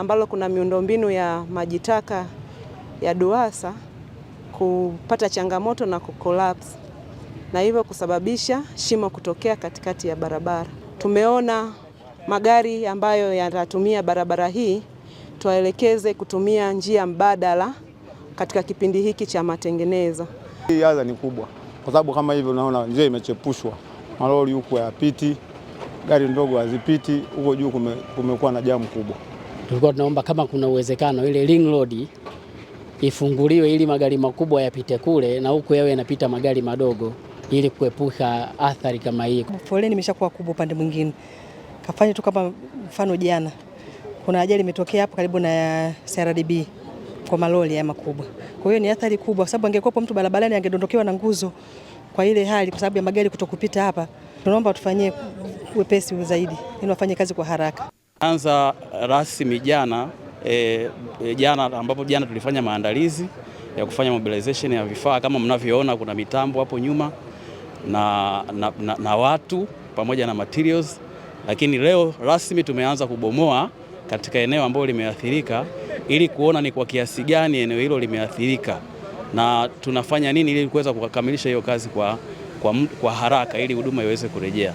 ambalo kuna miundombinu ya maji taka ya DUWASA kupata changamoto na kukolapse na hivyo kusababisha shimo kutokea katikati ya barabara. Tumeona magari ambayo yanatumia barabara hii tuwaelekeze kutumia njia mbadala katika kipindi hiki cha matengenezo. Hii adha ni kubwa kwa sababu kama hivyo unaona njia imechepushwa, malori huko hayapiti, gari ndogo hazipiti, huko juu kumekuwa na jamu kubwa. Tulikuwa tunaomba kama kuna uwezekano ile ring road ifunguliwe ili magari makubwa yapite kule na huko yawe yanapita magari madogo ili kuepuka athari kama hii. Foleni imeshakuwa kubwa upande mwingine. Kafanya tu kama mfano jana. Kuna ajali imetokea hapo karibu na CRDB kwa malori ya makubwa. Kwa hiyo ni athari kubwa sababu angekuwa mtu barabarani angedondokewa na nguzo kwa ile hali kwa sababu ya magari kutokupita hapa. Tunaomba tufanyie wepesi zaidi ili wafanye kazi kwa haraka. Anza rasmi jana ambapo jana tulifanya maandalizi ya kufanya mobilization ya vifaa kama mnavyoona, kuna mitambo hapo nyuma na watu pamoja na materials, lakini leo rasmi tumeanza kubomoa katika eneo ambalo limeathirika ili kuona ni kwa kiasi gani eneo hilo limeathirika na tunafanya nini ili kuweza kukamilisha hiyo kazi kwa haraka ili huduma iweze kurejea.